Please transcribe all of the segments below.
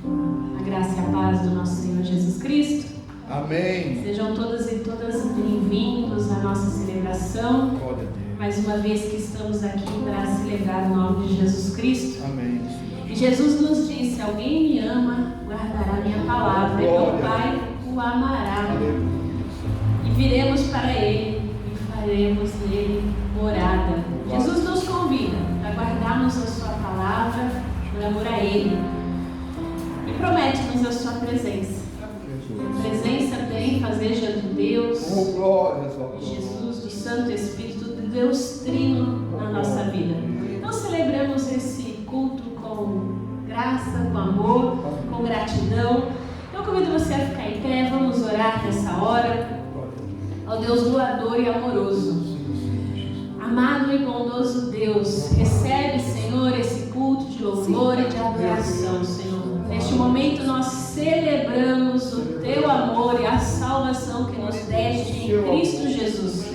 A graça e a paz do nosso Senhor Jesus Cristo. Amém. Sejam todas e todas bem-vindos à nossa celebração. Glória a Deus. Mais uma vez que estamos aqui para celebrar o nome de Jesus Cristo. Amém. E Jesus nos disse: alguém me ama, guardará minha palavra, e meu Pai o amará. Aleluia. E viremos para Ele e faremos nele morada. Jesus nos convida a guardarmos a sua palavra por amor a Ele. E promete-nos a sua presença. Presença bem fazeja de Deus, Oh, glórias, ó de Jesus, do Santo Espírito, de Deus Trino na nossa vida. Então celebramos esse culto com graça, com amor, com gratidão. Eu convido você a ficar em pé, vamos orar nessa hora ao Deus doador e amoroso. Amado e bondoso Deus, recebe, Senhor, esse culto de louvor e de adoração, Senhor. Neste momento nós celebramos o Teu amor e a salvação que nos deste em Cristo Jesus.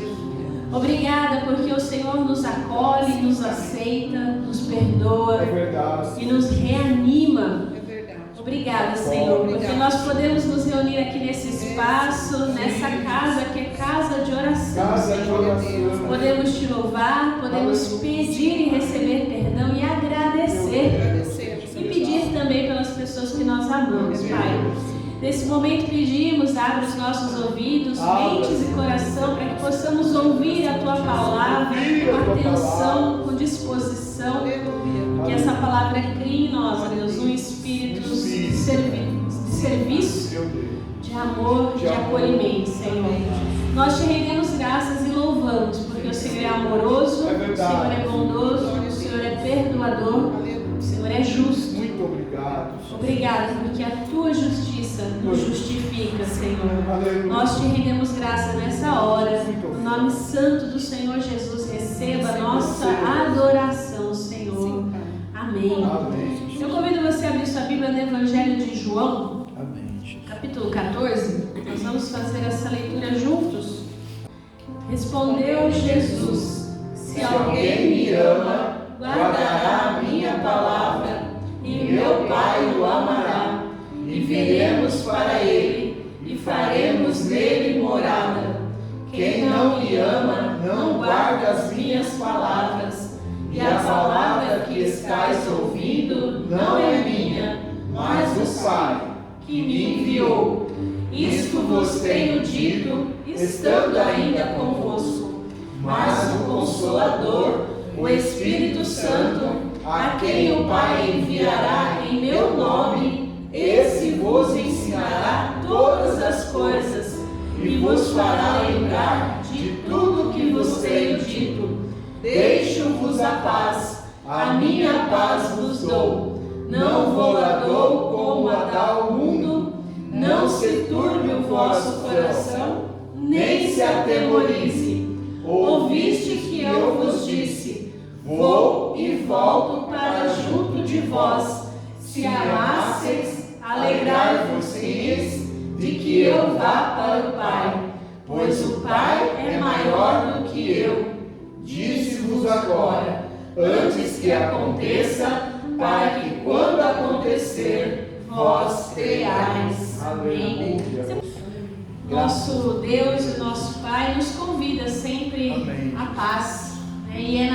Obrigada porque o Senhor nos acolhe, nos aceita, nos perdoa e nos reanima. Obrigada, Senhor, porque nós podemos nos reunir aqui nesse espaço, nessa casa que é casa de oração, Senhor. Podemos te louvar, podemos pedir e receber perdão e agradecer. E pedir também pelas pessoas que nós amamos, Pai. Nesse momento pedimos, abre os nossos ouvidos, mentes e coração, para que possamos ouvir a Tua palavra com atenção, com disposição, e que essa palavra crie em nós, ó Deus, um espírito de serviço, de amor, de acolhimento, Senhor. Nós te rendemos graças e louvamos, porque o Senhor é amoroso, o Senhor é bondoso, o Senhor é perdoador, o Senhor é justo. Muito obrigado. Obrigada, porque a Tua justiça nos justifica, Senhor. Aleluia. Nós te rendemos graça nessa hora. No nome santo do Senhor Jesus, receba a nossa adoração, Senhor. Amém. Amém. Eu convido você a abrir sua Bíblia no Evangelho de João, Amém. capítulo 14. Nós vamos fazer essa leitura juntos. Respondeu Jesus: se alguém me ama, guardará a minha palavra, e meu Pai o amará, e viremos para ele, e faremos nele morada. Quem não me ama, não guarda as minhas palavras, e a palavra que estais ouvindo não é minha, mas do Pai, que me enviou. Isto vos tenho dito, estando ainda convosco. Mas o Consolador, o Espírito Santo, a quem o Pai enviará em meu nome, esse vos ensinará todas as coisas e vos fará lembrar de tudo que vos tenho dito. Deixo-vos a paz, a minha paz vos dou. Não vou-la dou como a dá o mundo. Não se turbe o vosso coração, nem se atemorize. Ouviste que eu vos disse: vou e volto para junto de vós. Se amasseis, alegrai-vos-eis de que eu vá para o Pai, pois o Pai é maior do que eu. Disse-vos agora, antes que aconteça, para que quando acontecer, vós creiais. Amém. Nosso Deus e nosso Pai nos convida sempre à paz. E é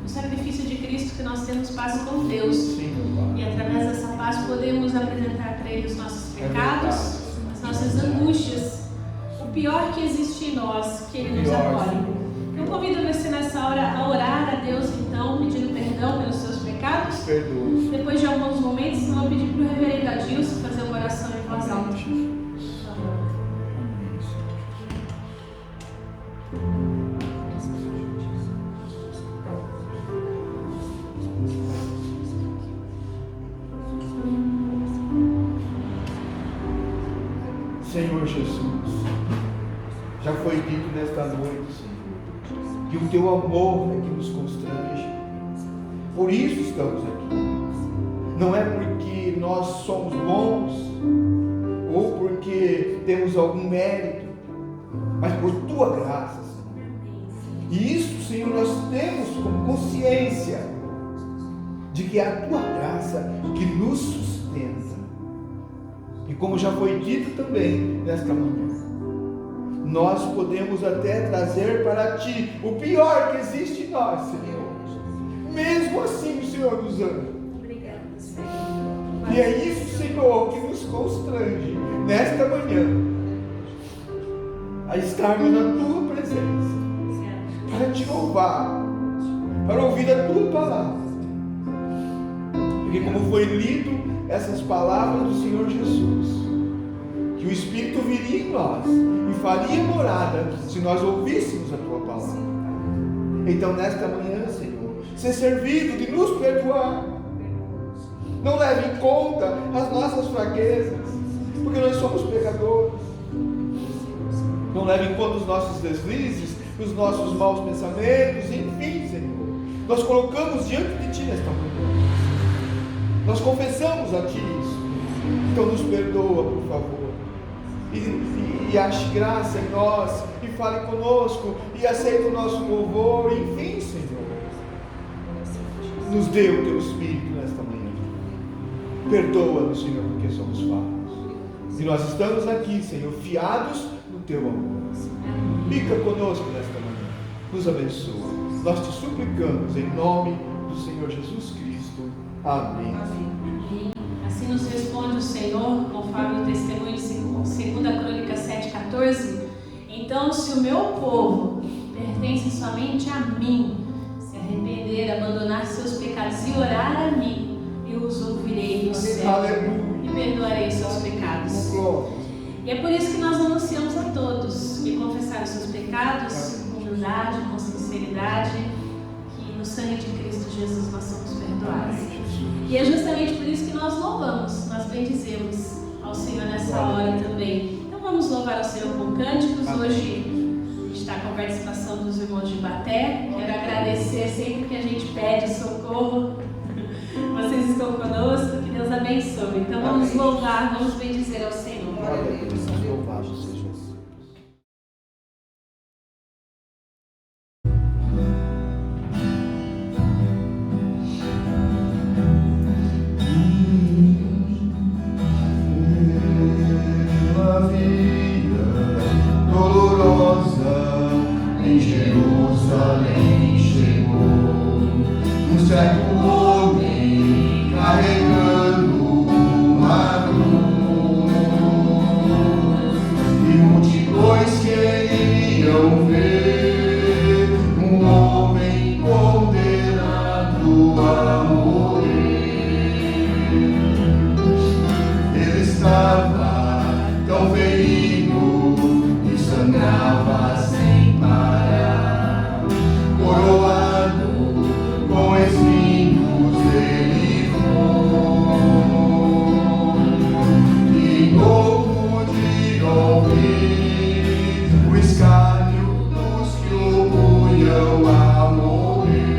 no sacrifício de Cristo que nós temos paz com Deus. E através dessa paz podemos apresentar para Ele os nossos pecados, as nossas angústias, o pior que existe em nós, que Ele nos acolhe. Eu convido você nessa hora a orar a Deus, então, pedindo perdão pelos seus pecados. Perdoe. Depois de alguns momentos, eu vou pedir para o reverendo Adilson fazer uma oração em voz alta. Senhor Jesus, já foi dito nesta noite, Senhor, que o Teu amor é que nos constrange. Por isso estamos aqui. Não é porque nós somos bons ou porque temos algum mérito, mas por Tua graça, Senhor. E isso, Senhor, nós temos como consciência de que é a Tua graça que nos sustenta. E como já foi dito também nesta manhã, nós podemos até trazer para Ti o pior que existe em nós, Senhor. Mesmo assim o Senhor nos ama. Obrigada, Senhor. E é isso, Senhor, que nos constrange nesta manhã a estarmos na Tua presença, para Te louvar, para ouvir a Tua palavra. Porque como foi lido essas palavras do Senhor Jesus, que o Espírito viria em nós e faria morada se nós ouvíssemos a Tua palavra. Então nesta manhã, Senhor, ser servido de nos perdoar. Não leve em conta as nossas fraquezas, porque nós somos pecadores. Não leve em conta os nossos deslizes, os nossos maus pensamentos, enfim, Senhor. Nós colocamos diante de Ti nesta manhã. Nós confessamos a Ti isso. Então nos perdoa, por favor. E ache graça em nós, e fale conosco, e aceite o nosso louvor, enfim, Senhor. Nos dê o Teu Espírito nesta manhã. Perdoa-nos, Senhor, porque somos falhos. E nós estamos aqui, Senhor, fiados no Teu amor. Fica conosco nesta manhã. Nos abençoa. Nós Te suplicamos em nome do Senhor Jesus Cristo. Amém. Assim nos responde o Senhor, conforme o testemunho de 2 Crônicas 7,14. Então, se o meu povo pertence somente a mim, se arrepender, abandonar seus pecados e orar a mim, eu os ouvirei do céu e perdoarei seus pecados. E é por isso que nós anunciamos a todos que confessar os seus pecados com humildade, com sinceridade, que no sangue de Cristo Jesus nós somos perdoados. E é justamente por isso que nós louvamos, nós bendizemos ao Senhor nessa hora também. Então vamos louvar ao Senhor com cânticos. Hoje está com a participação dos irmãos de Ibaté. Quero agradecer sempre que a gente pede socorro. Vocês estão conosco, que Deus abençoe. Então vamos louvar, vamos bendizer ao Senhor. Louvado seja o Senhor. Uma vida dolorosa em Jerusalém chegou um certo homem carregando uma cruz, e multidões queriam ver um homem condenado a morrer. Ele estava tão ferido e sangrava sem parar, coroado com espinhos ele foi, e não pude ouvir o escárnio dos que o punham a morrer.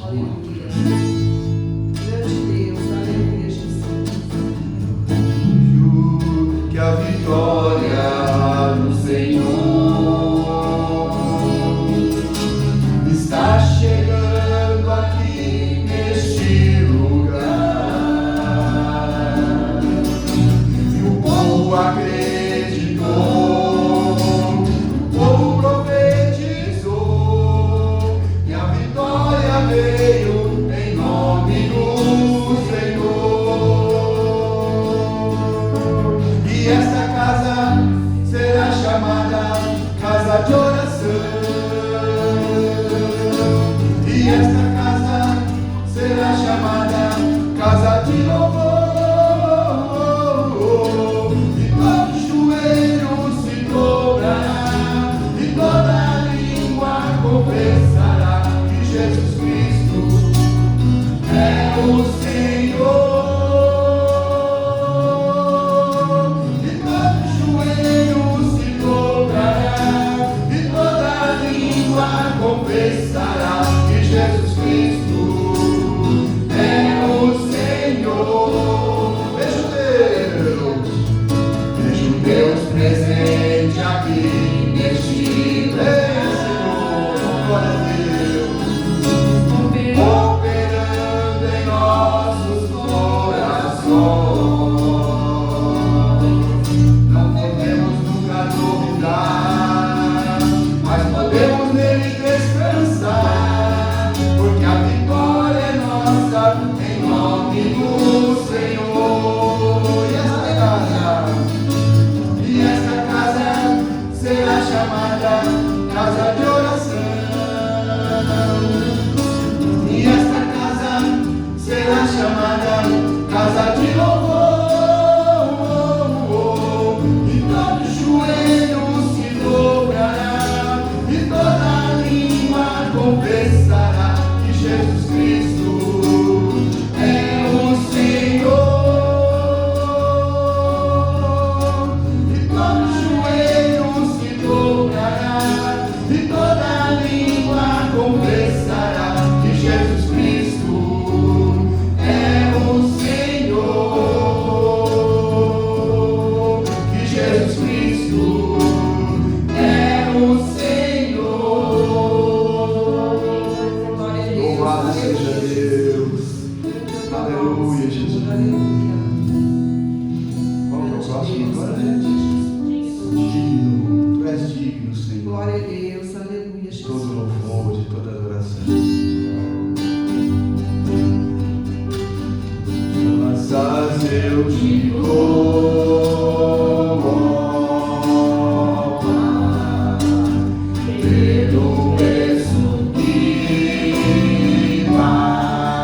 Aleluia. Grande Deus, aleluia, Jesus. Que a vitória do Senhor está chegando aqui neste lugar. E o povo acreditou, o povo profetizou, e a vitória veio em nome do Senhor. E esta casa será chamada casa de oração. E esta casa será chamada casa de louvor. E todo joelho se dobrará, e toda língua confessará que Jesus Cristo é o Senhor. E todo joelho se dobrará, e toda língua confessará que Jesus Cristo é o Senhor. Vejo Deus presente aqui neste Senhor, glória a Deus, operando em nossos corações. Não podemos nunca duvidar, mas podemos nele descansar, porque a vitória é nossa em nome do Senhor. E esta casa será chamada casa de oração. E esta casa será chamada casa de louvor. E todo joelho se dobrará, e toda língua confessará que Jesus Cristo é o Senhor. E todo joelho se dobrará, e toda língua confessará que Jesus Cristo é o Senhor. Que Jesus Cristo é o Senhor. Glória a Deus. Louvado seja Deus. Aleluia, Jesus. Aleluia. Qual que é o próximo agora? Grande Deus. Digno, tu és digno, Senhor. Glória a Deus, aleluia, De todo Jesus. louvor, de toda adoração. Graças eu te dou, ó Pai, pelo preço que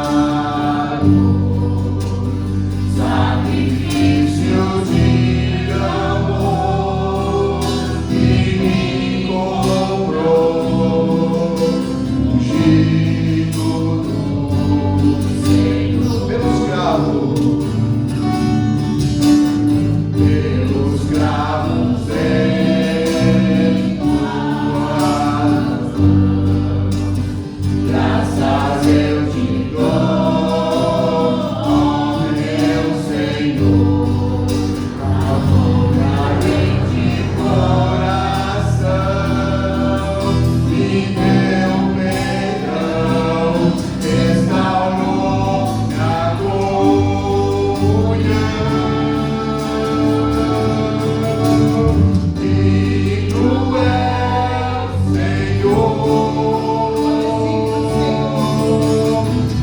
pagou, sacrifício de amor que me comprou, ungido do Senhor. Pelos cravos em tuas mãos, graças eu te dou, ó meu Senhor, ardente de coração, e teu perdão restaurou minha comunhão. Digno é o Senhor,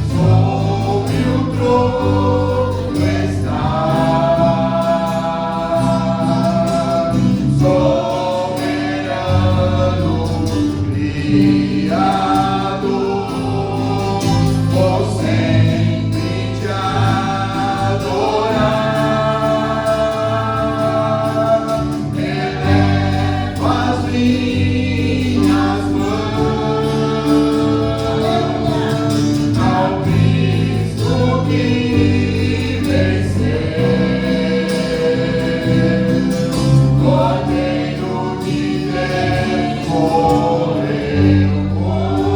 sobre o trono está, soberano Criador, vou sempre te adorar. Elevo as minhas mãos ao Cristo que venceu, Cordeiro de Deus, morreu por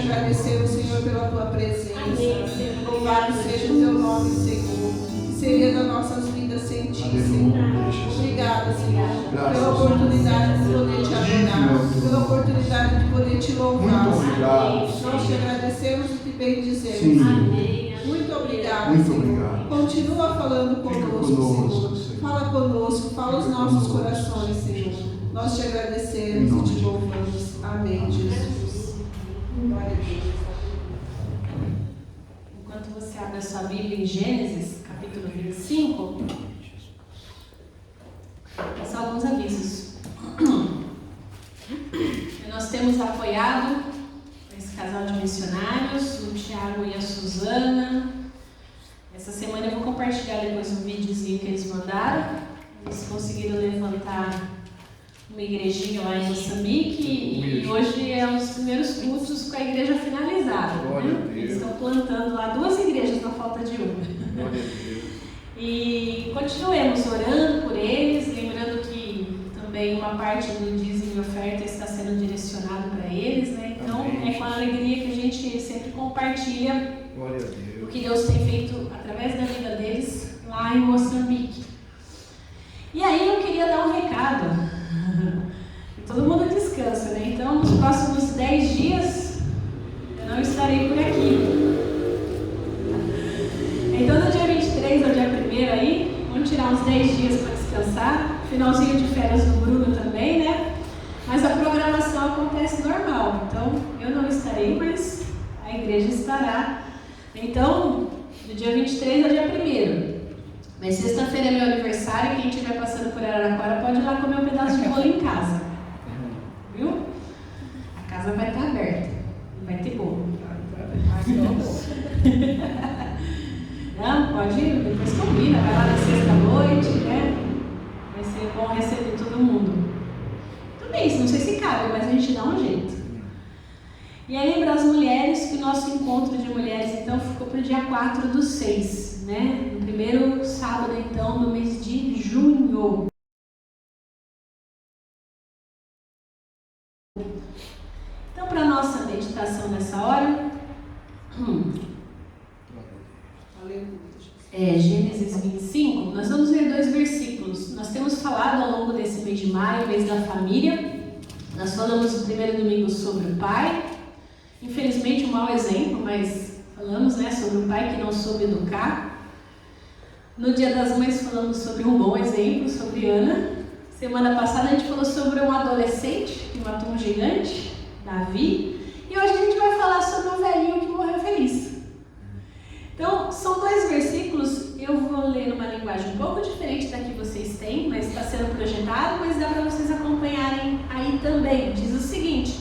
agradecemos, Senhor, pela tua presença. Amém, Senhor. Louvado seja o teu nome, Senhor. Que seria das nossas vidas sem ti, Senhor. Obrigada, Senhor, pela oportunidade de poder te adorar, pela oportunidade de poder te louvar. Muito obrigado. Nós te agradecemos e te bendizemos. Sim. Amém. Muito obrigado, Muito Senhor. obrigado. Continua falando Fica conosco, conosco, Senhor. Senhor. Fala conosco, fala os nossos corações, Senhor. Nós te Em agradecemos nome e te de louvamos. Amém, Jesus. Glória a Deus. Enquanto você abre a sua Bíblia em Gênesis, capítulo 25, só alguns avisos. Nós temos apoiado esse casal de missionários, o Tiago e a Suzana. Essa semana eu vou compartilhar depois um videozinho que eles mandaram. Eles conseguiram levantar uma igrejinha lá em Moçambique e hoje é um dos primeiros cultos com a igreja finalizada. Glória Né? a Deus. Eles estão plantando lá 2 igrejas na falta de uma. Glória a Deus. E continuemos orando por eles, lembrando que também uma parte do dízimo e oferta está sendo direcionado para eles, né? Então Amém. é com alegria que a gente sempre compartilha Glória a o Deus. que Deus tem feito através da vida deles lá em Moçambique. E aí eu queria dar um recado. Todo mundo descansa, né? Então nos próximos 10 dias eu não estarei por aqui. Então do dia 23 ao dia 1º aí, vamos tirar uns 10 dias para descansar. Finalzinho de férias do Bruno também, né? Mas a programação acontece normal. Então eu não estarei, mas a igreja estará. Então, do dia 23 ao dia 1º. Mas sexta-feira é meu aniversário e quem estiver passando por Araraquara pode ir lá comer um pedaço de bolo em casa. Viu? A casa vai estar aberta. Vai ter bolo. Não, pode ir, depois combina, vai lá na sexta-noite, né? Vai ser bom receber todo mundo. Tudo bem, não sei se cabe, mas a gente dá um jeito. E aí lembra as mulheres que o nosso encontro de mulheres então ficou para o dia 4/6, né? No primeiro sábado então do mês de junho. Então para a nossa meditação nessa hora, Aleluia. Gênesis 25, nós vamos ver 2 versículos. Nós temos falado ao longo desse mês de maio, mês da família. Nós falamos no primeiro domingo sobre o pai. Infelizmente um mau exemplo, mas falamos, né, sobre um pai que não soube educar. No Dia das Mães falamos sobre um bom exemplo, sobre Ana. Semana passada a gente falou sobre um adolescente que matou um gigante, Davi. E hoje a gente vai falar sobre um velhinho que morreu feliz. Então, são 2 versículos, eu vou ler numa linguagem um pouco diferente da que vocês têm, mas está sendo projetado, mas dá para vocês acompanharem aí também. Diz o seguinte: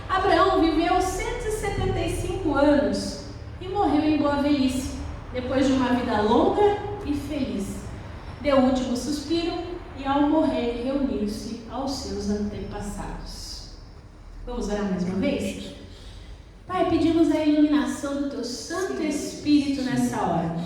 Abraão viveu 175 anos e morreu em boa velhice, depois de uma vida longa e feliz. Deu o último suspiro e ao morrer reuniu-se aos seus antepassados. Vamos orar mais uma vez? Pai, pedimos a iluminação do Teu Santo Espírito nessa hora.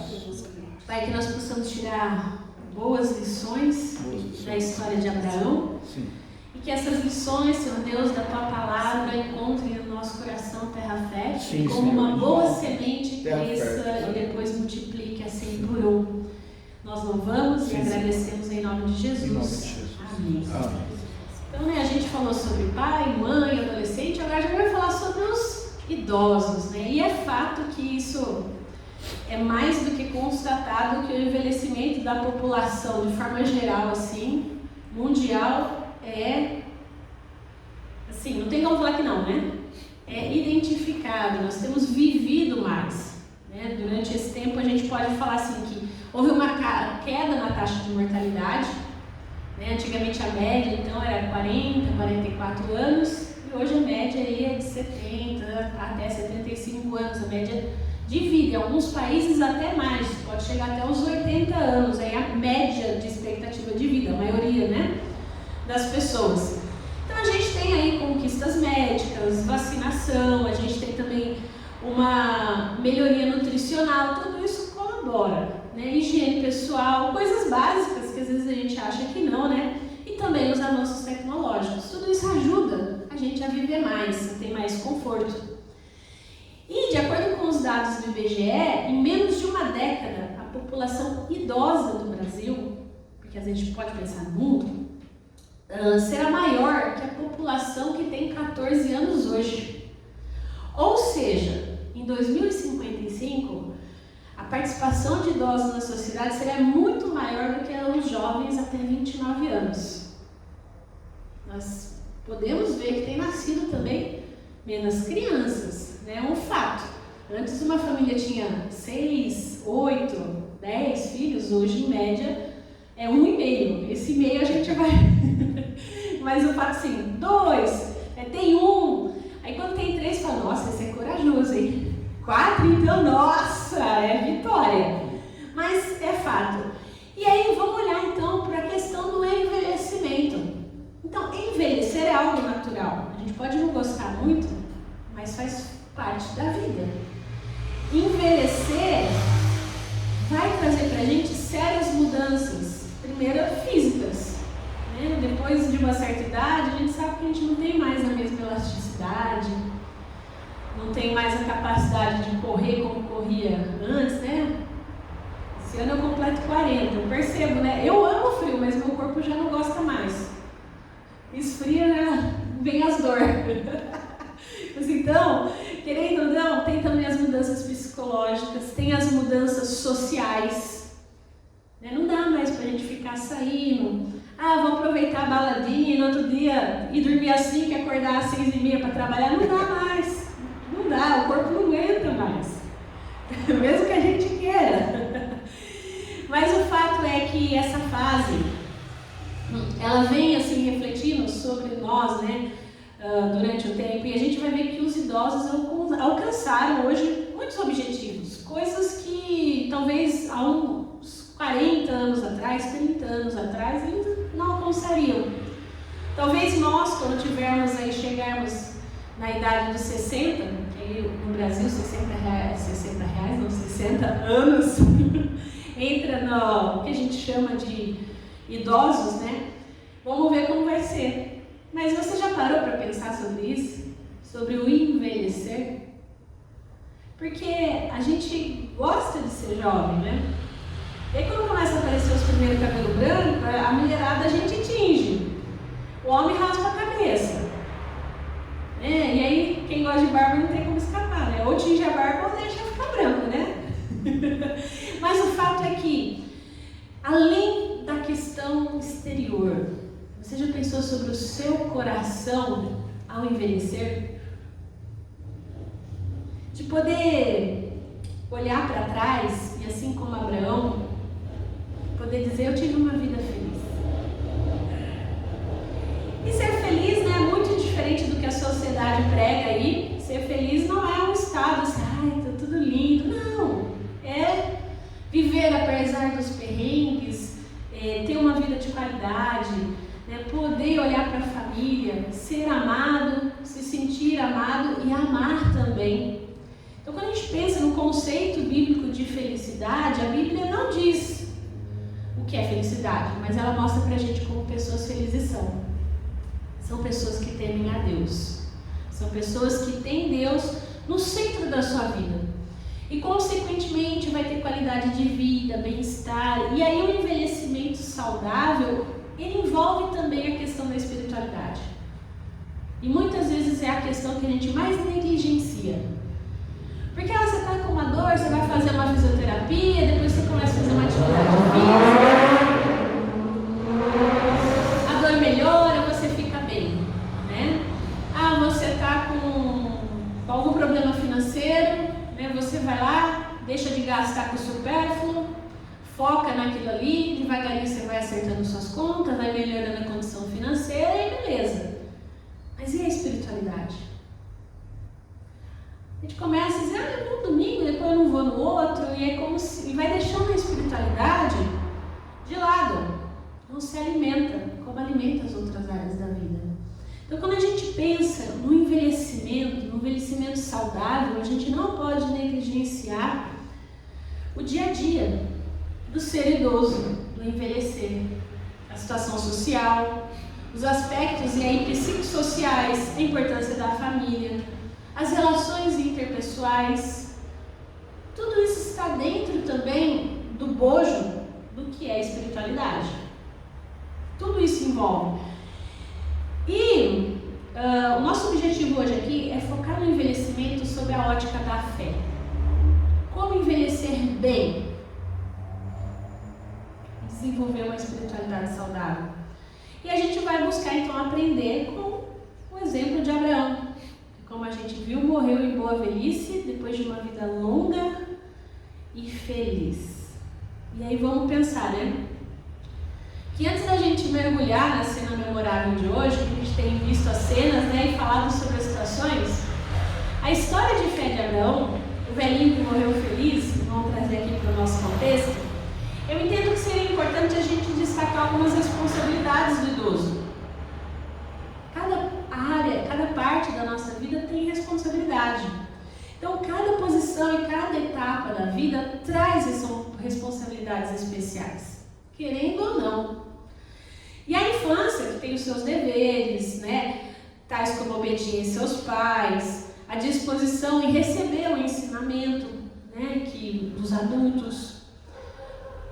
Pai, que nós possamos tirar boas lições da história de Abraão. Sim. E que essas lições, Senhor Deus, da Tua Palavra encontrem no nosso coração terra fértil. Sim, Como uma Senhor. boa semente Terra cresça fértil. e depois multiplique a 100 por 1. Nós louvamos Sim, e agradecemos em nome de Jesus. Em nome de Jesus. Amém. Amém. Então, né, a gente falou sobre pai, mãe, adolescente, agora a gente vai falar sobre os idosos, né? E é fato que isso é mais do que constatado que o envelhecimento da população, de forma geral, assim, mundial, assim, não tem como falar que não, né? É identificado, nós temos vivido mais, né? Durante esse tempo a gente pode falar assim que houve uma queda na taxa de mortalidade, né? Antigamente a média então era 40, 44 anos e hoje a média aí é de 70 até 75 anos, a média de vida. Em alguns países até mais, pode chegar até os 80 anos, aí a média de expectativa de vida, a maioria, né, das pessoas. Então a gente tem aí conquistas médicas, vacinação, a gente tem também uma melhoria nutricional, tudo isso colabora, né? Higiene pessoal, coisas básicas que às vezes a gente acha que não, né? E também os avanços tecnológicos, tudo isso ajuda a gente a viver mais, a ter mais conforto. dados do IBGE, em menos de uma década, a população idosa do Brasil, porque a gente pode pensar no mundo, será maior que a população que tem 14 anos hoje. Ou seja, em 2055, a participação de idosos na sociedade será muito maior do que os jovens até 29 anos. Nós podemos ver que tem nascido também menos crianças, né? É um fato. Antes uma família tinha 6, 8, 10 filhos, hoje em média é 1,5. Esse meio a gente vai... Mas o fato assim, 2, tem 1. Aí quando tem 3, fala, nossa, esse é corajoso, hein? 4, então, nossa, é vitória. Mas é fato. E aí vamos olhar então para a questão do envelhecimento. Então, envelhecer é algo natural. A gente pode não gostar muito, mas faz parte da vida. Envelhecer vai trazer para a gente sérias mudanças. Primeiro, físicas. Né? Depois de uma certa idade, a gente sabe que a gente não tem mais a mesma elasticidade, não tem mais a capacidade de correr como corria antes, né? Esse ano eu completo 40, eu percebo, né? Eu amo frio, mas meu corpo já não gosta mais. Esfria, né? Vem as dores. Mas então, querendo ou não, tem também as mudanças psicológicas, tem as mudanças sociais. Né? Não dá mais pra gente ficar saindo. Vou aproveitar a baladinha e no outro dia ir dormir às 5 e acordar às 6h30 para trabalhar. Não dá mais. Não dá, o corpo não aguenta mais. Mesmo que a gente queira. Mas o fato é que essa fase, ela vem assim refletindo sobre nós, né, durante o tempo, e a gente vai ver que os idosos alcançaram hoje muitos objetivos, coisas que talvez há uns 40 anos atrás, 30 anos atrás, ainda não alcançariam. Talvez nós, quando tivermos aí, chegarmos na idade dos 60, que no Brasil 60 anos, entra no que a gente chama de idosos, né? Vamos ver como vai ser. Mas você já parou para pensar sobre isso? Sobre o envelhecer? Porque a gente gosta de ser jovem, né? E aí quando começa a aparecer os primeiros cabelos brancos, a mulherada a gente tinge. O homem raspa a cabeça. E aí quem gosta de barba não tem como escapar, né? Ou tinge a barba ou deixa ficar branco, né? Mas o fato é que, além da questão exterior, você já pensou sobre o seu coração ao envelhecer? De poder olhar para trás e, assim como Abraão, poder dizer, eu tive uma vida feliz. E ser feliz, né, é muito diferente do que a sociedade prega aí. Ser feliz não é um estado assim, tá tudo lindo. Não, é viver apesar dos perrengues, ter uma vida de qualidade, né, poder olhar para a família, ser amado, se sentir amado e amar também. Então, quando a gente pensa no conceito bíblico de felicidade, a Bíblia não diz o que é felicidade, mas ela mostra pra gente como pessoas felizes são. São pessoas que temem a Deus. São pessoas que têm Deus no centro da sua vida. E, consequentemente, vai ter qualidade de vida, bem-estar. E aí o envelhecimento saudável, ele envolve também a questão da espiritualidade. E muitas vezes é a questão que a gente mais negligencia. Porque você está com uma dor, você vai fazer uma fisioterapia, depois você começa a fazer uma atividade física, a dor melhora, você fica bem, né? Você está com algum problema financeiro, né? Você vai lá, deixa de gastar com o supérfluo, foca naquilo ali, devagarinho você vai acertando suas contas, vai melhorando a condição financeira e beleza. Mas e a espiritualidade? A gente começa a dizer, eu vou no domingo, depois eu não vou no outro, e é como se, e vai deixando a espiritualidade de lado. Não se alimenta, como alimenta as outras áreas da vida. Então, quando a gente pensa no envelhecimento saudável, a gente não pode negligenciar o dia a dia do ser idoso, do envelhecer, a situação social, os aspectos e aí psicossociais, a importância da família, as relações interpessoais, bojo do que é espiritualidade. Tudo isso envolve. E o nosso objetivo hoje aqui é focar no envelhecimento sob a ótica da fé. Como envelhecer bem? Desenvolver uma espiritualidade saudável. E a gente vai buscar então aprender com o exemplo de Abraão, que, como a gente viu, morreu em boa velhice, depois de uma vida longa e feliz. E aí vamos pensar, né? Que antes da gente mergulhar na cena memorável de hoje, que a gente tem visto as cenas, né, e falado sobre as situações, a história de fé de Abraão, o velhinho que morreu feliz, vamos trazer aqui para o nosso contexto, eu entendo que seria importante a gente destacar algumas responsabilidades do idoso. Cada área, cada parte da nossa vida tem responsabilidade. Então, cada posição e cada etapa da vida traz responsabilidades especiais, querendo ou não. E a infância, que tem os seus deveres, né, tais como obediência aos pais, a disposição em receber o ensinamento, né, dos adultos.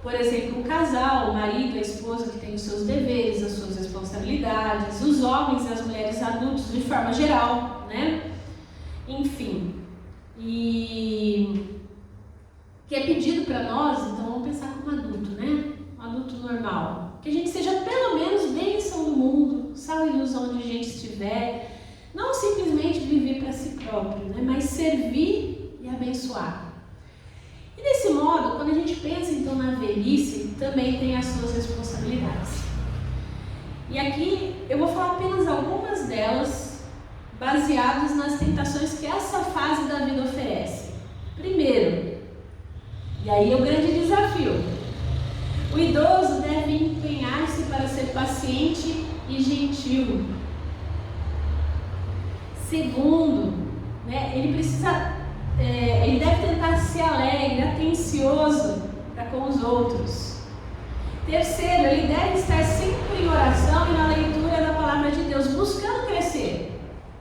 Por exemplo, o casal, o marido e a esposa, que tem os seus deveres, as suas responsabilidades, os homens e as mulheres adultos de forma geral, né? Enfim, e que é pedido para nós, então vamos pensar como adulto, né? Um adulto normal. Que a gente seja pelo menos bênção no mundo, sal e luz onde a gente estiver, não simplesmente viver para si próprio, né? Mas servir e abençoar. E desse modo, quando a gente pensa então na velhice, também tem as suas responsabilidades. E aqui eu vou falar apenas algumas delas, baseadas nas tentações que essa fase da vida oferece. Primeiro, e aí é o grande desafio, o idoso deve empenhar-se para ser paciente e gentil. Segundo, né, ele deve tentar ser alegre, atencioso para com os outros. Terceiro, ele deve estar sempre em oração e na leitura da palavra de Deus, buscando crescer,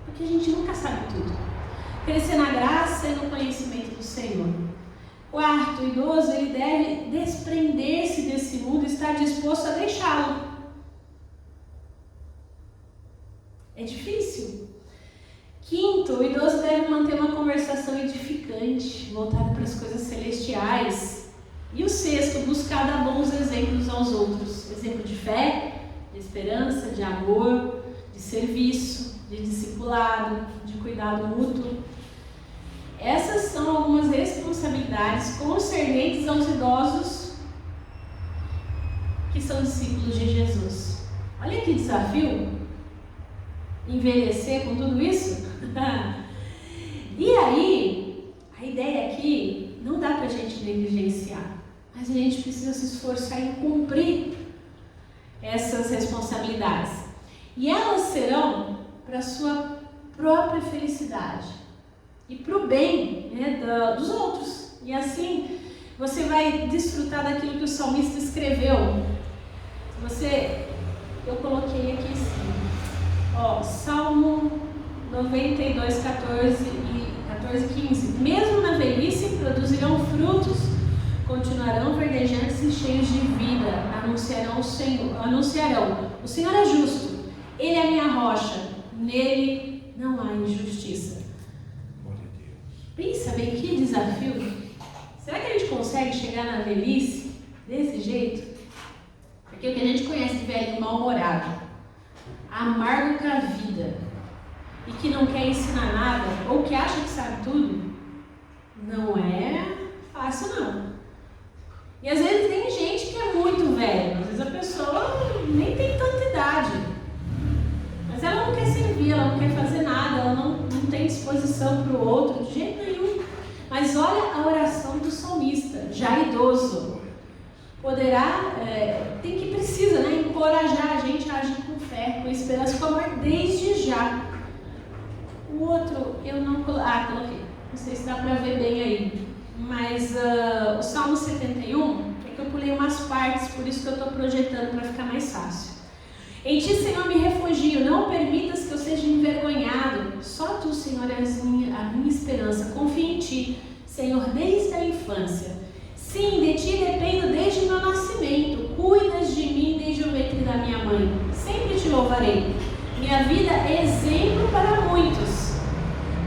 porque a gente nunca sabe tudo. Crescer na graça e no conhecimento do Senhor. Quarto, o idoso ele deve desprender-se desse mundo e estar disposto a deixá-lo. É difícil. Quinto, o idoso deve manter uma conversação edificante, voltada para as coisas celestiais. E o sexto, buscar dar bons exemplos aos outros. Exemplo de fé, de esperança, de amor, de serviço, de discipulado, de cuidado mútuo. Essas são algumas responsabilidades concernentes aos idosos que são discípulos de Jesus. Olha que desafio, envelhecer com tudo isso. E aí, a ideia aqui, não dá pra gente negligenciar, mas a gente precisa se esforçar em cumprir essas responsabilidades. E elas serão para a sua própria felicidade e para o bem, né, dos outros. E assim você vai desfrutar daquilo que o salmista escreveu. Eu coloquei aqui assim, Salmo 92, 14 e 15. Mesmo na velhice produzirão frutos, continuarão verdejantes e cheios de vida, anunciarão o Senhor é justo, Ele é a minha rocha, nele não há injustiça. Pensa bem, que desafio. Será que a gente consegue chegar na velhice desse jeito? Porque o que a gente conhece de velho mal-humorado, amargo com a vida e que não quer ensinar nada, ou que acha que sabe tudo, não é fácil não. E às vezes tem gente que é muito velha, às vezes a pessoa nem tem tanta idade, mas ela não quer servir, ela não quer fazer nada, ela não tem disposição para o outro, de jeito nenhum. Mas olha a oração do salmista, já idoso. Precisa, né, encorajar a gente a agir com fé, com esperança, com amor, desde já. O outro, eu não coloquei, não sei se dá para ver bem aí, mas o Salmo 71, é que eu pulei umas partes, por isso que eu estou projetando para ficar mais fácil. Em ti, Senhor, me refugio, não permitas que eu seja envergonhado, só tu, Senhor, és a minha esperança, confio em ti, Senhor, desde a infância. Sim, de ti dependo desde o meu nascimento. Cuidas de mim desde o ventre da minha mãe. Sempre te louvarei. Minha vida é exemplo para muitos,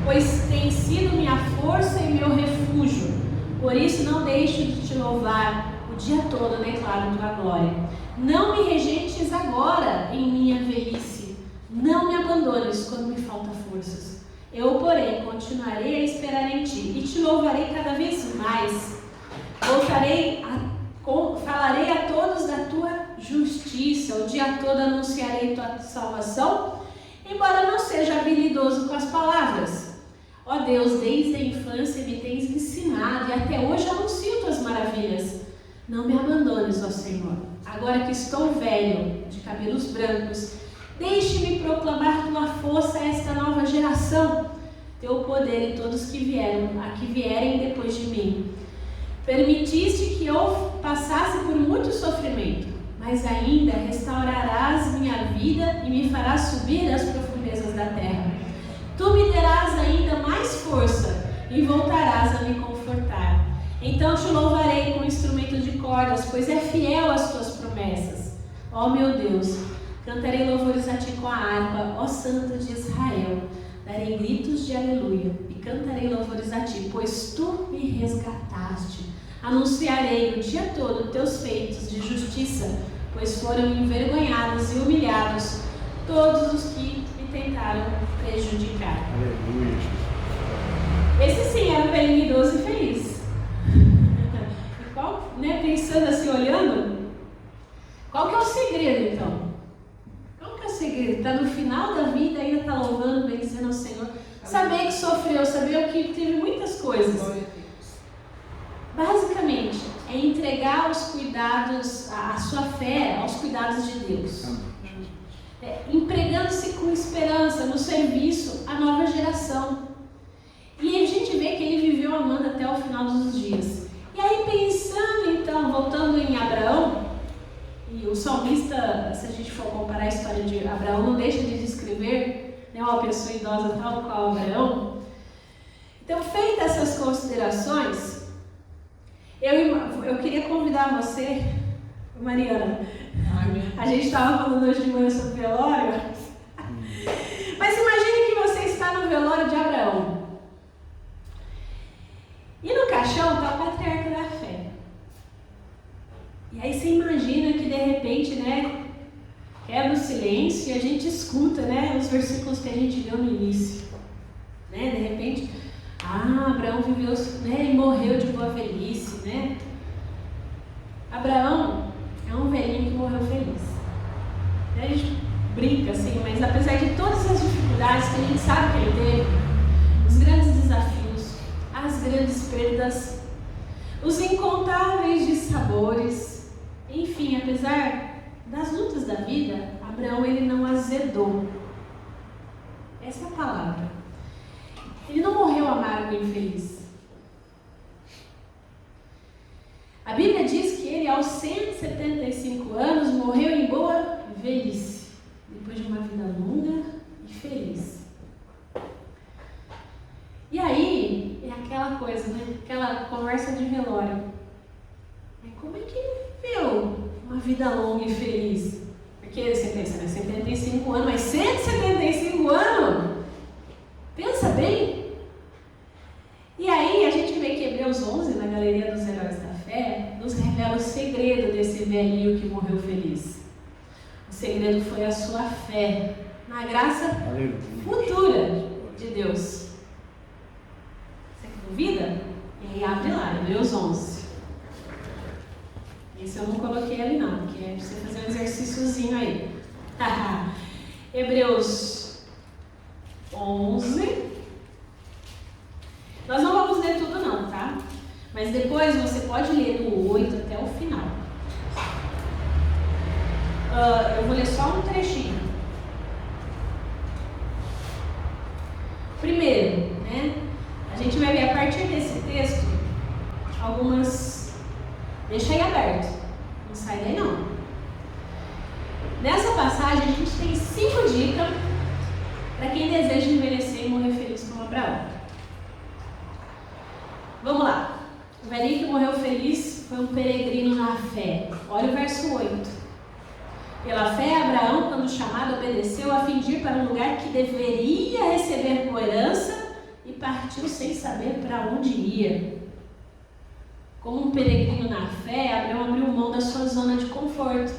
pois tem sido minha força e meu refúgio. Por isso não deixo de te louvar o dia todo, declaro tua glória. Não me rejeites agora em minha velhice. Não me abandones quando me falta forças. Eu, porém, continuarei a esperar em ti e te louvarei cada vez mais. Falarei a todos da tua justiça. O dia todo anunciarei tua salvação, embora não seja habilidoso com as palavras. Ó Deus, desde a infância me tens ensinado e até hoje anuncio tuas maravilhas. Não me abandones, ó Senhor. Agora que estou velho, de cabelos brancos, deixe-me proclamar tua força a esta nova geração, teu poder em todos que vierem depois de mim. Permitiste que eu passasse por muito sofrimento, mas ainda restaurarás minha vida e me farás subir das profundezas da terra. Tu me darás ainda mais força e voltarás a me confortar. Então te louvarei com instrumento de cordas, pois é fiel às tuas promessas. Ó meu Deus, cantarei louvores a ti com a harpa, ó Santo de Israel. Darei gritos de aleluia e cantarei louvores a ti, pois tu me resgataste. Anunciarei o dia todo teus feitos de justiça, pois foram envergonhados e humilhados todos os que me tentaram prejudicar. Aleluia. Esse sim era um velhinho idoso e feliz. E qual, pensando assim, olhando, qual que é o segredo então? Qual que é o segredo? Está no final da vida, ainda está louvando, bendizendo ao Senhor. Saber que sofreu, saber que teve muitas coisas. Basicamente, é entregar os cuidados, a sua fé aos cuidados de Deus. Empregando-se com esperança no serviço à nova geração. E a gente vê que ele viveu amando até o final dos dias. E aí pensando então, voltando em Abraão, e o salmista, se a gente for comparar a história de Abraão, não deixa de descrever uma pessoa idosa tal qual Abraão. Então, feitas essas considerações, eu queria convidar você, Mariana. A gente estava falando hoje de manhã sobre velório. Mas imagine que você está no velório de Abraão. E no caixão está o patriarca da fé. E aí você imagina que de repente, quebra o silêncio e a gente escuta, os versículos que a gente leu no início. De repente, Abraão viveu, ele morreu de boa velhice, Abraão é um velhinho que morreu feliz. A gente brinca assim, mas apesar de todas as dificuldades que a gente sabe que ele teve, os grandes desafios, as grandes perdas, os incontáveis dissabores, enfim, apesar das lutas da vida, Abraão ele não azedou. Essa é a palavra. Ele não morreu amargo e infeliz. A Bíblia diz que ele, aos 175 anos, morreu em boa velhice, depois de uma vida longa e feliz. E aí, é aquela coisa, aquela conversa de velório. Como é que ele viveu uma vida longa e feliz? Porque você pensa, 75 anos, mas 175 anos? Pensa bem. E aí a gente vê que Hebreus 11, na Galeria dos Heróis da Fé, nos revela o segredo desse velhinho que morreu feliz. O segredo foi a sua fé na graça futura de Deus. Você duvida? E aí abre lá, Hebreus 11. Esse eu não coloquei ali não, porque é pra você fazer um exercíciozinho aí. Hebreus 11. Nós não vamos ler tudo não, tá? Mas depois você pode ler do 8 até o final. Eu vou ler só um trechinho. Primeiro, a gente vai ver a partir desse texto algumas... Deixa aí aberto. Não sai daí não. Nessa passagem a gente tem 5 dicas para quem deseja envelhecer e morrer feliz como Abraão. Vamos lá. O velhinho que morreu feliz foi um peregrino na fé. Olha o verso 8. Pela fé, Abraão, quando chamado, obedeceu a fim de ir para um lugar que deveria receber por herança e partiu sem saber para onde ia. Como um peregrino na fé, Abraão abriu mão da sua zona de conforto.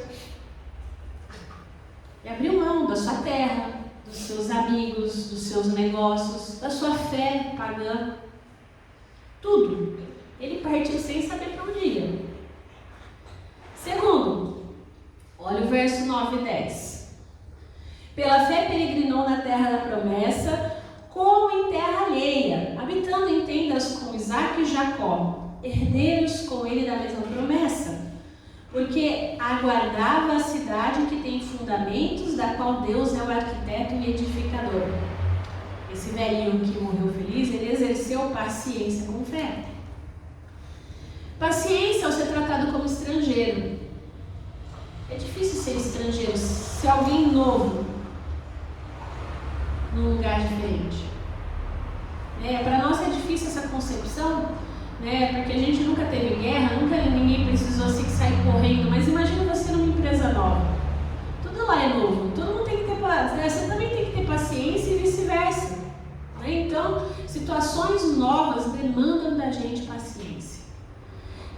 E abriu mão da sua terra, dos seus amigos, dos seus negócios, da sua fé pagã. Tudo. Ele partiu sem saber para onde ia. Segundo, olha o verso 9 e 10. Pela fé peregrinou na terra da promessa, como em terra alheia, habitando em tendas com Isaque e Jacó, herdeiros com ele da mesma promessa, porque aguardava a cidade que tem fundamentos, da qual Deus é o arquiteto e edificador. Esse velhinho que morreu feliz, ele exerceu paciência com fé. Paciência ao ser tratado como estrangeiro. É difícil ser estrangeiro, ser alguém novo num lugar diferente. Para nós é difícil essa concepção, porque a gente nunca teve guerra, nunca ninguém precisou assim sair correndo, mas imagina você numa empresa nova. Tudo lá é novo, todo mundo tem que ter paciência, você também tem que ter paciência e vice-versa. Então, situações novas demandam da gente paciência.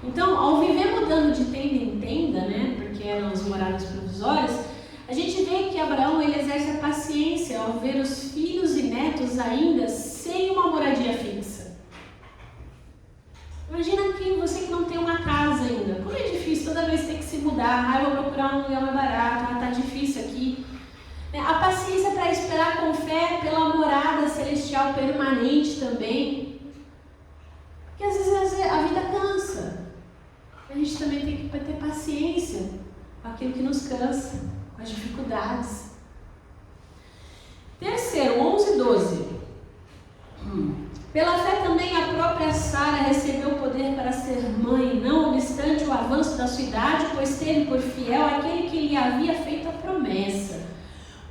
Então, ao viver mudando de tenda em tenda, porque eram as moradas provisórias, a gente vê que Abraão ele exerce a paciência ao ver os filhos e netos ainda sem uma moradia fixa. Imagina que você que não tem uma casa ainda, como é difícil toda vez ter que se mudar, eu vou procurar um lugar mais barato, tá difícil aqui. A paciência para esperar com fé pela morada celestial permanente também, porque às vezes a vida cansa, a gente também tem que ter paciência com aquilo que nos cansa, com as dificuldades. Terceiro, 11 e 12. Pela fé também a própria Sara recebeu o poder para ser mãe, não obstante o avanço da sua idade, pois teve por fiel aquele que lhe havia feito a promessa.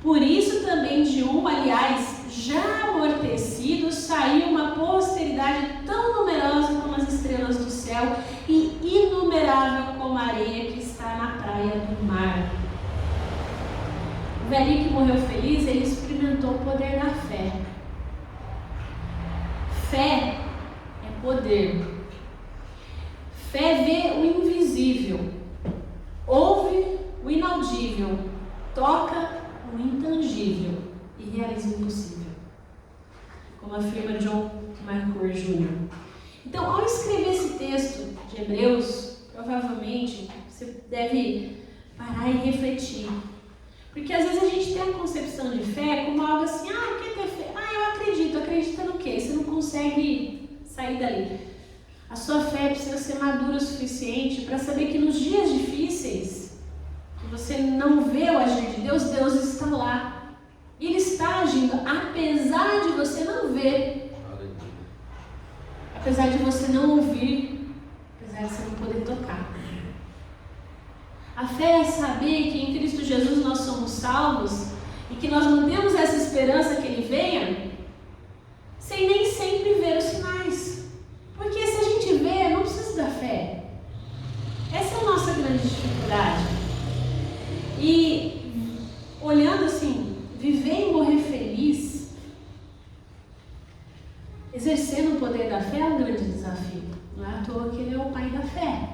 Por isso também de um, aliás, já amortecido, saiu uma posteridade tão numerosa como as estrelas do céu e inumerável como a areia que está na praia do mar. O velhinho que morreu feliz, ele experimentou o poder da fé. Fé é poder. Fé vê o invisível, ouve o inaudível, toca o intangível e realiza o impossível, como afirma John MacArthur Jr. Então, ao escrever esse texto de Hebreus, provavelmente você deve parar e refletir, porque às vezes a gente tem a concepção de fé como algo assim, o que é ter fé? Eu acredito, acredita no quê? Você não consegue sair dali. A sua fé precisa ser madura o suficiente para saber que nos dias difíceis, que você não vê o agir de Deus, Deus está lá. Ele está agindo, apesar de você não ver, apesar de você não ouvir, apesar de você não poder tocar. A fé é saber que em Cristo Jesus nós somos salvos e que nós mantemos essa esperança que Ele venha, sem nem sempre ver os sinais. Porque se a gente vê, não precisa da fé. Essa é a nossa grande dificuldade. E olhando assim, viver e morrer feliz, exercendo o poder da fé é um grande desafio. Não é à toa que Ele é o Pai da fé.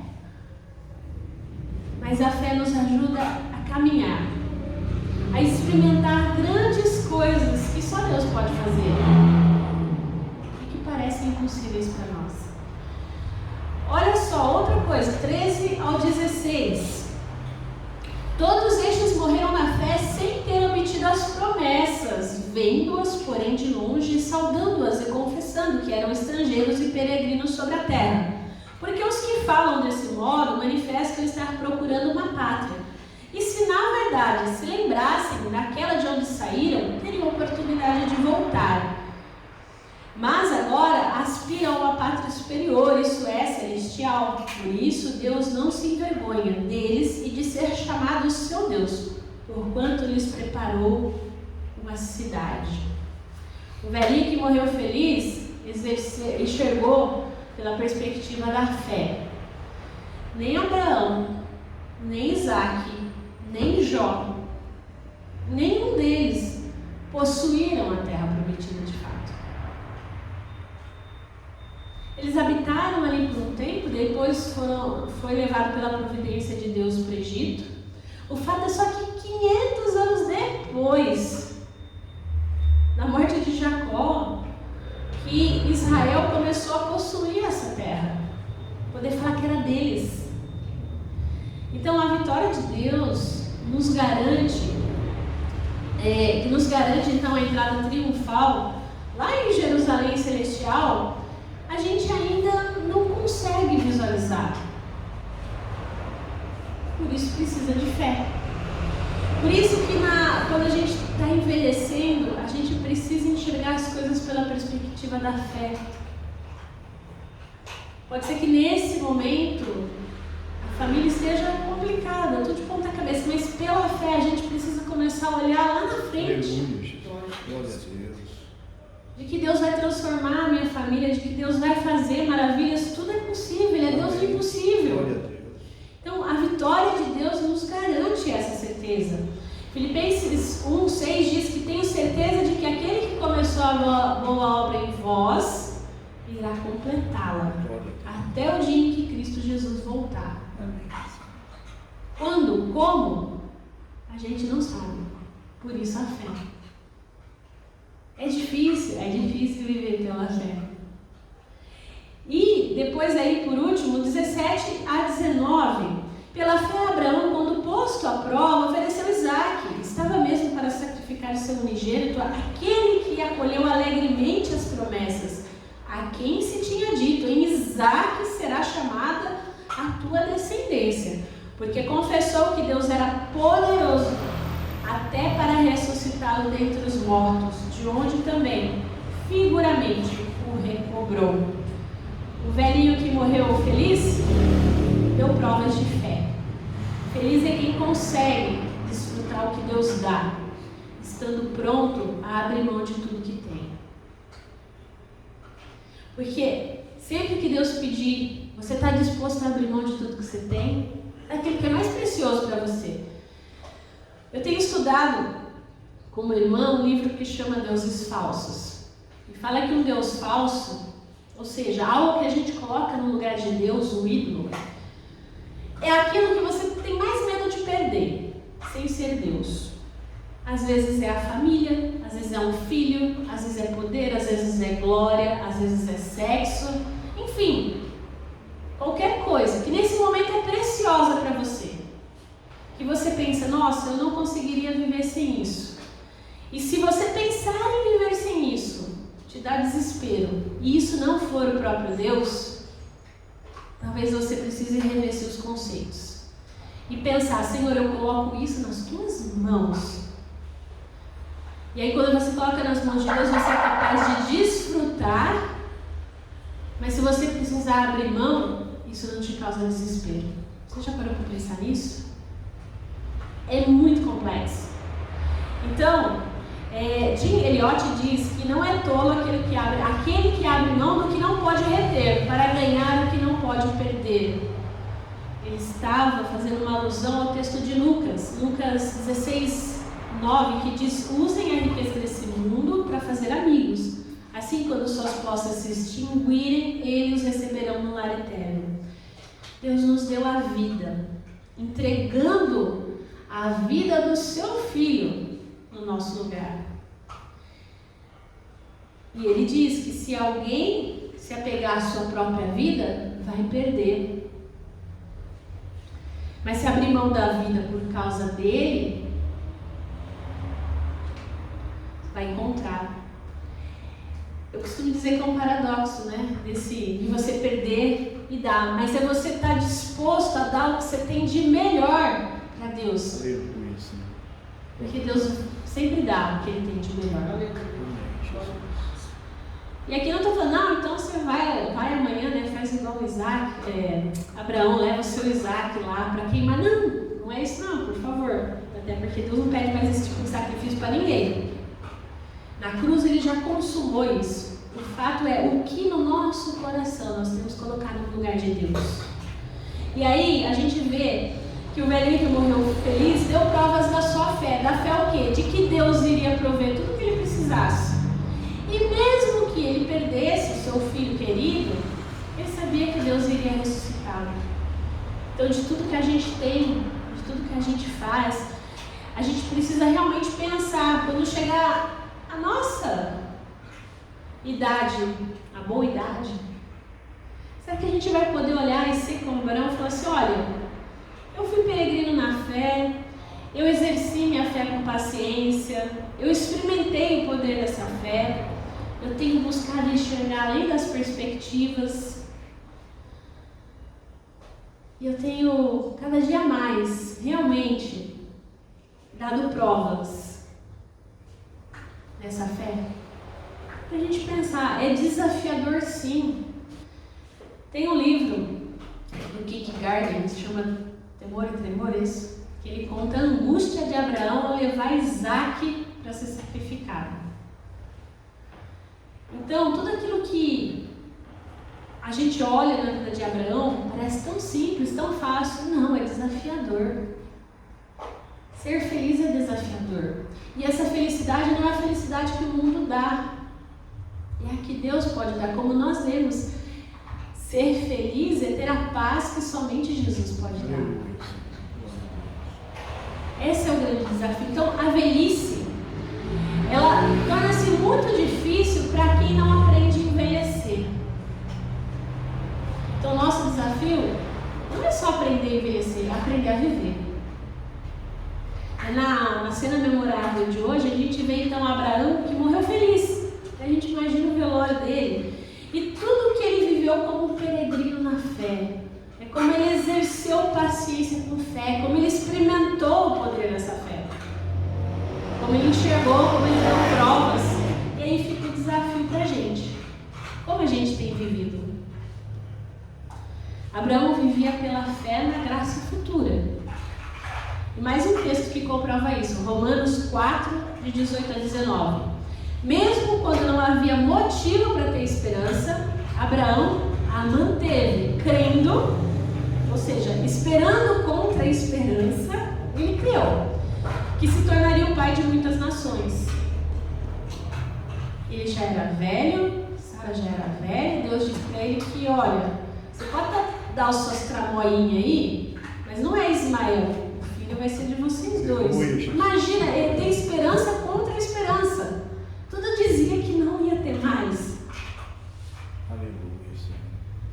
Mas a fé nos ajuda a caminhar, a experimentar grandes coisas que só Deus pode fazer e que parecem impossíveis para nós. Olha só, outra coisa, 13 ao 16. Todos estes morreram na fé sem ter obtido as promessas, vendo-as, porém, de longe, saudando-as e confessando que eram estrangeiros e peregrinos sobre a terra. Porque os que falam desse modo manifestam estar procurando uma pátria. E se na verdade se lembrassem daquela de onde saíram, teriam oportunidade de voltar. Mas agora aspiram a uma pátria superior, isso é, celestial. Por isso Deus não se envergonha deles e de ser chamado seu Deus, porquanto lhes preparou uma cidade. O velhinho que morreu feliz enxergou pela perspectiva da fé. nem Abraão, nem Isaac, nem Jó, nenhum deles possuíram a terra prometida de fato. Eles habitaram ali por um tempo, depois foi levado pela providência de Deus para o Egito. O fato é só que 500 anos depois da morte de Jacó, que Israel começou a possuir essa terra, poder falar que era deles. Então a vitória de Deus nos garante então a entrada triunfal lá em Jerusalém Celestial. A gente ainda não consegue visualizar. Por isso precisa de fé. Por isso que quando a gente está envelhecendo, a gente precisa enxergar as coisas pela perspectiva da fé. Pode ser que nesse momento a família esteja complicada, tudo de ponta cabeça, mas pela fé a gente precisa começar a olhar lá na frente. Glória a Deus. De que Deus vai transformar a minha família, de que Deus vai fazer maravilhas, tudo é possível, Ele é Deus do impossível. Glória a Deus. Então a vitória de Deus nos garante essa certeza. Filipenses 1:6 diz que tenho certeza de que aquele que começou a boa obra em vós irá completá-la até o dia em que Cristo Jesus voltar. Quando? Como? A gente não sabe. Por isso a fé. É difícil viver pela fé. E depois aí, por último, 17 a 19. Pela fé, Abraão, quando posto à prova, ofereceu Isaque. Estava mesmo para sacrificar seu unigênito, aquele que acolheu alegremente as promessas, a quem se tinha dito: em Isaque será chamada a tua descendência. Porque confessou que Deus era poderoso até para ressuscitá-lo dentre os mortos, de onde também, figuramente, o recobrou. O velhinho que morreu feliz deu provas de fé. Feliz é quem consegue desfrutar o que Deus dá, estando pronto a abrir mão de tudo que tem. Porque sempre que Deus pedir, você está disposto a abrir mão de tudo que você tem? Daquilo que é mais precioso para você. Eu tenho estudado com uma irmã um livro que chama Deuses Falsos. E fala que um Deus falso, ou seja, algo que a gente coloca no lugar de Deus, um ídolo, é aquilo que você tem mais medo de perder, sem ser Deus. Às vezes é a família, às vezes é um filho, às vezes é poder, às vezes é glória, às vezes é sexo, enfim, qualquer coisa que nesse momento é preciosa para você, que você pensa: nossa, eu não conseguiria viver sem isso. E se você pensar em viver sem isso, te dá desespero, e isso não for o próprio Deus, talvez você precise rever seus conceitos e pensar: Senhor, eu coloco isso nas tuas mãos. E aí quando você coloca nas mãos de Deus, você é capaz de desfrutar, mas se você precisar abrir mão, isso não te causa desespero. Você já parou para pensar nisso? É muito complexo. Então, Jim Elliot diz que não é tolo aquele que abre mão do que não pode reter, para ganhar o que não pode perder. Ele estava fazendo uma alusão ao texto de Lucas 16:9, que diz: usem a riqueza desse mundo para fazer amigos. Assim, quando suas posses se extinguirem, eles os receberão no lar eterno. Deus nos deu a vida, entregando a vida do seu Filho no nosso lugar. E ele diz que se alguém se apegar à sua própria vida, vai perder. Mas se abrir mão da vida por causa dele, vai encontrar. Eu costumo dizer que é um paradoxo, né? De você perder e dar. Mas é você estar disposto a dar o que você tem de melhor para Deus. Porque Deus sempre dá o que Ele tem de melhor. E aqui eu não estou falando: não, então você vai amanhã, né, faz igual o Isaac, Abraão leva o seu Isaac lá para queimar. Não é isso não, por favor. Até porque Deus não pede mais esse tipo de sacrifício para ninguém. Na cruz Ele já consumou isso. O fato é o que no nosso coração nós temos colocado no lugar de Deus. E aí a gente vê que o velhinho que morreu feliz deu provas da sua fé. Da fé o quê? De que Deus iria prover tudo o que ele precisasse. E mesmo que ele perdesse o seu filho querido, ele sabia que Deus iria ressuscitá-lo. Então, de tudo que a gente tem, de tudo que a gente faz, a gente precisa realmente pensar, quando chegar a nossa idade, a boa idade, será que a gente vai poder olhar e ser como Abraão e falar assim, olha, eu fui peregrino na fé, eu exerci minha fé com paciência, eu experimentei o poder dessa fé, eu tenho buscado enxergar além das perspectivas, e eu tenho cada dia mais realmente dado provas dessa fé. Pra gente pensar, é desafiador sim. Tem um livro do Kierkegaard que se chama Temor e Tremores, que ele conta a angústia de Abraão ao levar Isaac para ser sacrificado. Então, tudo aquilo que a gente olha na vida de Abraão parece tão simples, tão fácil. Não, é desafiador. Ser feliz é desafiador. E essa felicidade não é a felicidade que o mundo dá. É a que Deus pode dar. Como nós lemos, ser feliz é ter a paz que somente Jesus pode dar. Esse é o grande desafio. Então, a velhice, ela torna-se muito difícil para quem não aprende a envelhecer. Então, nosso desafio não é só aprender a envelhecer, é aprender a viver. Na cena memorável de hoje, a gente vê então Abraão que morreu feliz. A gente imagina o velório dele e tudo que ele viveu como um peregrino na fé. É como ele exerceu paciência com fé, como ele experimentou o poder dessa fé, como ele enxergou, como ele deu provas. E aí fica o desafio para a gente. Como a gente tem vivido? Abraão vivia pela fé na graça futura. E mais um texto que comprova isso, Romanos 4, de 18 a 19. Mesmo quando não havia motivo para ter esperança, Abraão a manteve, crendo, ou seja, esperando contra a esperança, ele creu, que se tornaria o pai de muitas nações. Ele já era velho, Sara já era velha, Deus disse para ele que, olha, você pode dar os seus tramoinhas aí, mas não é Ismael. Vai ser de vocês dois. Imagina, ele tem esperança contra a esperança. Tudo dizia que não ia ter mais. Aleluia.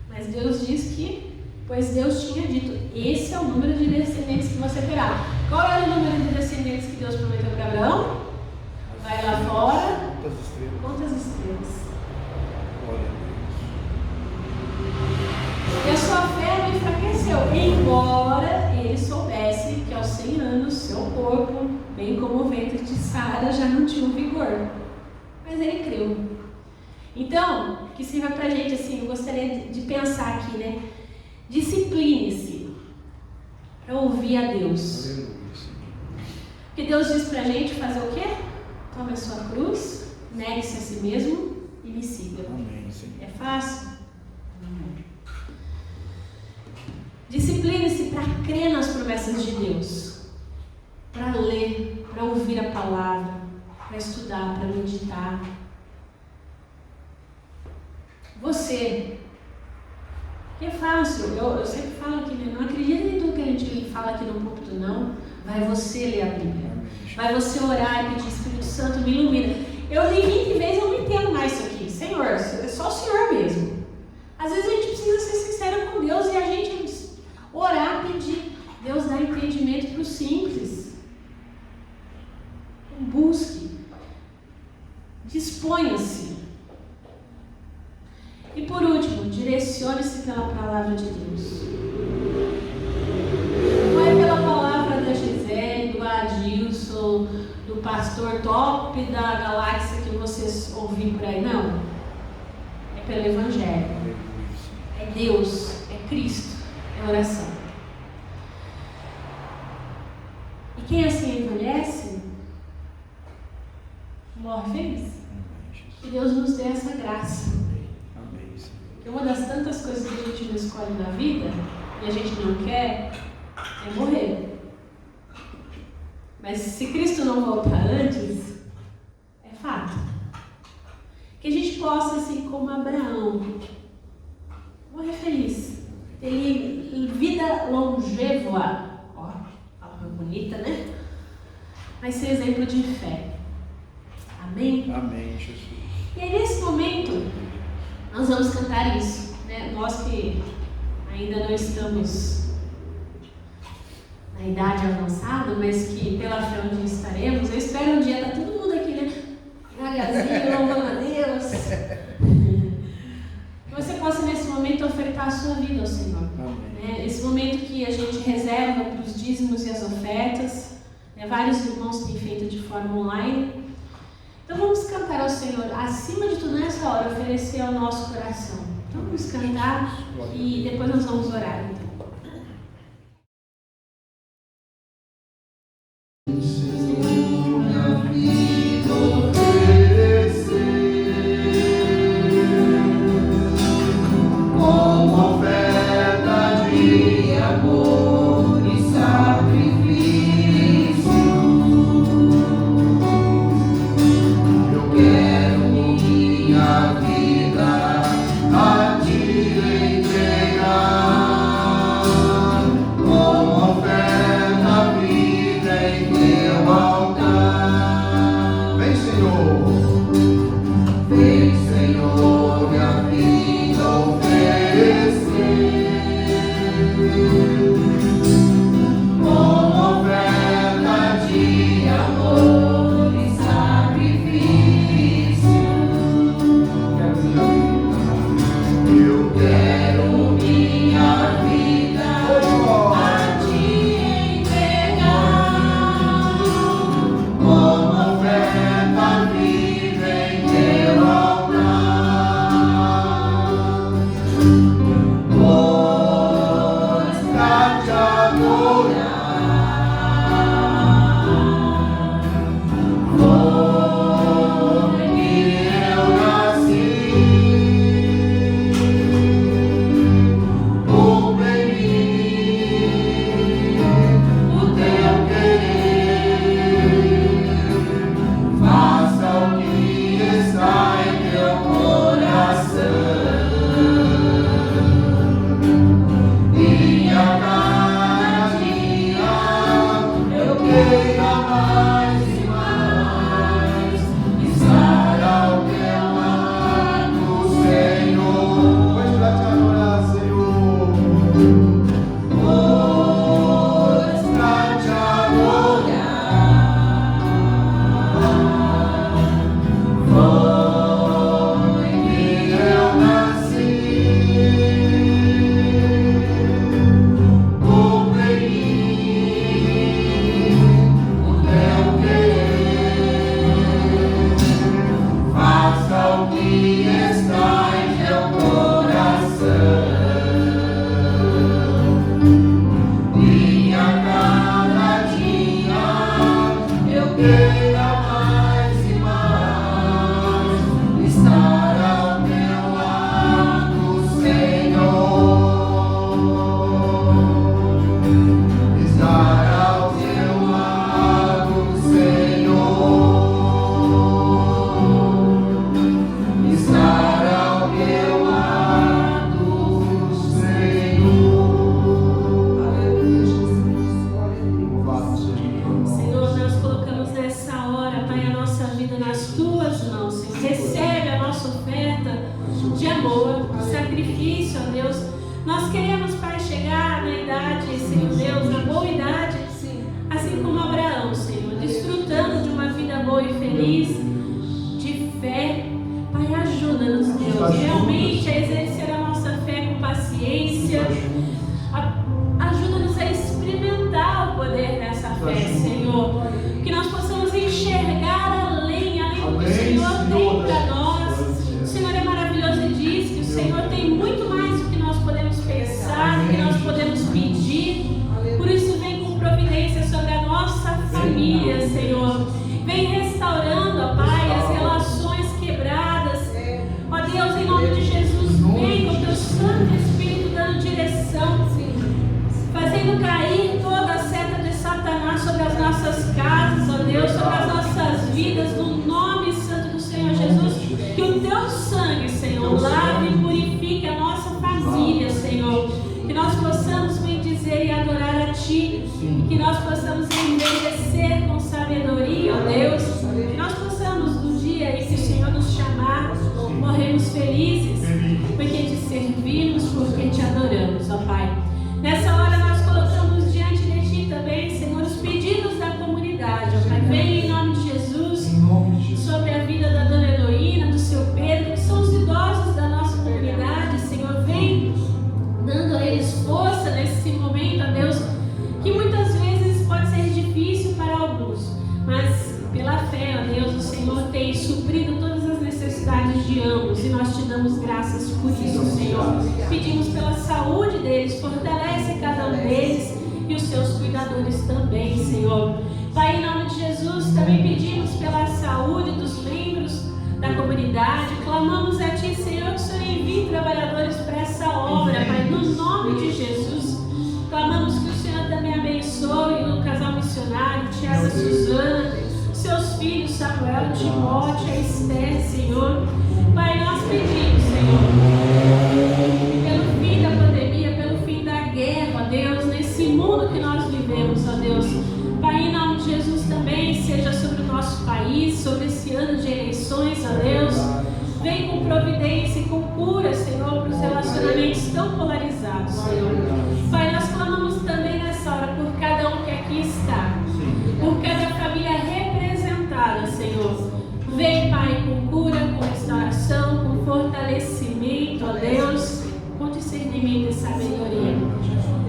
Mas Deus diz que, pois Deus tinha dito, esse é o número de descendentes que você terá. Qual era o número de descendentes que Deus prometeu para Abraão? Vai lá fora. Quantas estrelas? E a sua fé não enfraqueceu, embora ele soubesse que aos 100 anos seu corpo, bem como o ventre de Sara, já não tinha vigor. Mas ele creu. Então, que sirva pra gente assim, eu gostaria de pensar aqui, né? Discipline-se para ouvir a Deus. Porque Deus diz pra gente fazer o quê? Tome a sua cruz, negue-se a si mesmo e me siga. É fácil? Discipline-se para crer nas promessas de Deus, para ler, para ouvir a palavra, para estudar, para meditar. Você, que é fácil, eu sempre falo aqui, né? Não acredita em tudo que a gente fala aqui no púlpito, não. Vai você ler a Bíblia, vai você orar e pedir, Espírito Santo, me ilumina. Eu li 20 vezes, eu não entendo mais isso aqui. Senhor, é só o Senhor mesmo. Às vezes a gente precisa ser sincero com Deus e a gente orar, pedir. Deus dá entendimento para o simples. Busque. Disponha-se. E por último, direcione-se pela palavra de Deus. Não é pela palavra da Gisele, do Adilson, do pastor top da galáxia que vocês ouviram por aí, não. É pelo Evangelho. É Deus, é Cristo, é oração. E quem assim envelhece, morre feliz. Que Deus nos dê essa graça. Porque uma das tantas coisas que a gente não escolhe na vida e a gente não quer é morrer. Mas se Cristo não voltar antes, é fato. Que a gente possa, assim como Abraão, morrer feliz, ter vida longeva, ó, palavra bonita, né? Mas ser exemplo de fé. Amém? Amém, Jesus. E aí, nesse momento, nós vamos cantar isso, né? Nós que ainda não estamos na idade avançada, mas que pela fé um dia estaremos. Eu espero um dia estar todo mundo aqui, né? Devagarzinho, louvando a Deus. Que você possa nesse momento ofertar a sua vida ao Senhor. Né? Esse momento que a gente reserva para os dízimos e as ofertas, né? Vários irmãos têm feito de forma online. Então vamos cantar ao Senhor, acima de tudo nessa hora, oferecer ao nosso coração. Então vamos cantar e depois nós vamos orar. Então. Senhor, em nome de Jesus, fazendo cair toda a seta de Satanás sobre as nossas casas, ó Deus, sobre as nossas vidas, no nome santo do Senhor Jesus. Que o teu sangue, Senhor, lave e purifique a nossa família, Senhor. Que nós possamos bendizer e adorar a Ti. E que nós possamos envelhecer com sabedoria, ó Deus. Que nós possamos, no dia em que o Senhor nos chamar, morrermos felizes, porque Te servimos, porque Te adoramos, ó Pai. Nessa hora nós colocamos diante de Ti também, Senhor, os pedidos da comunidade, ó Pai. Venha em nome de Jesus, sobre a vida da Dona Heloína, do seu Pedro, que são os idosos da nossa comunidade, Senhor. Vem dando a eles força nesse momento, ó Deus, que muitas vezes pode ser difícil para alguns, mas pela fé, ó Deus, o Senhor tem suprido todas as necessidades de ambos, e nós Te damos graças por isso, Senhor. Pedimos pela saúde deles, fortalece cada um deles e os seus cuidadores também, Senhor. Pai, em nome de Jesus, também pedimos pela saúde dos membros da comunidade, clamamos a Ti, Senhor, que o Senhor envie trabalhadores para essa obra, Pai, no nome de Jesus. Clamamos que o Senhor também abençoe o casal missionário, Tiago e Suzana, seus filhos, Samuel, Timóteo, a Esther, Senhor. Pai, nós pedimos, Senhor, pelo fim da pandemia, pelo fim da guerra, ó Deus, nesse mundo que nós vivemos, ó Deus. Pai, em nome de Jesus também, seja sobre o nosso país, sobre esse ano de eleições, ó Deus. Vem com providência e com cura, Senhor, para os relacionamentos tão polarizados, Senhor. Pai, nós clamamos também nessa hora por cada um que aqui está, por cada família representada, Senhor. Vem, Pai, com cura, com restauração, com fortalecimento, ó Deus, com discernimento e sabedoria.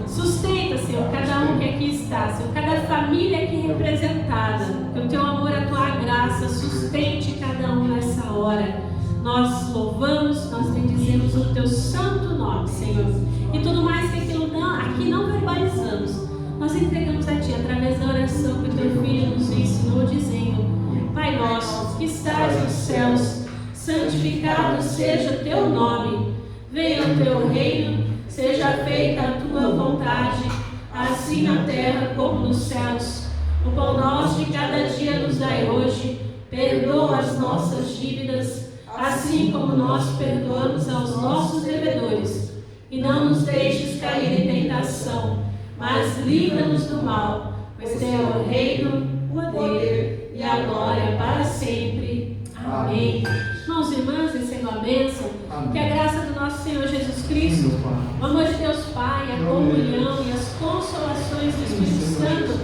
Sustenta, Senhor, cada um que aqui está, Senhor, cada família aqui representada. Que o Teu amor, a Tua graça sustente cada um nessa hora. Nós louvamos, nós bendizemos o Teu santo nome, Senhor. E tudo mais que aqui não verbalizamos, nós entregamos a Ti através da oração que o Teu Filho nos ensinou, dizendo: Pai nosso, que estás nos céus, santificado seja o Teu nome. Venha o Teu reino, seja feita a Tua vontade, assim na terra como nos céus. O pão nosso de cada dia nos dai hoje. Perdoa as nossas dívidas, assim como nós perdoamos aos nossos devedores. E não nos deixes cair em tentação, mas livra-nos do mal, pois Teu é o reino, o poder e a glória para sempre. Amém. Irmãos e irmãs, recebam a bênção. Que a graça do nosso Senhor Jesus Cristo, o amor de Deus Pai, a comunhão e as consolações do Espírito Santo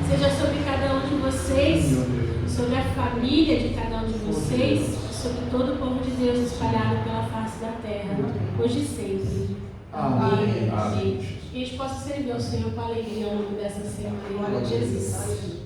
seja sobre cada um de vocês, sobre a família de cada um de vocês, sobre todo o povo de Deus espalhado pela face da terra, hoje e sempre. Amém. Amém. Que a gente possa servir ao Senhor com alegria ao longo dessa semana. Glória a Jesus.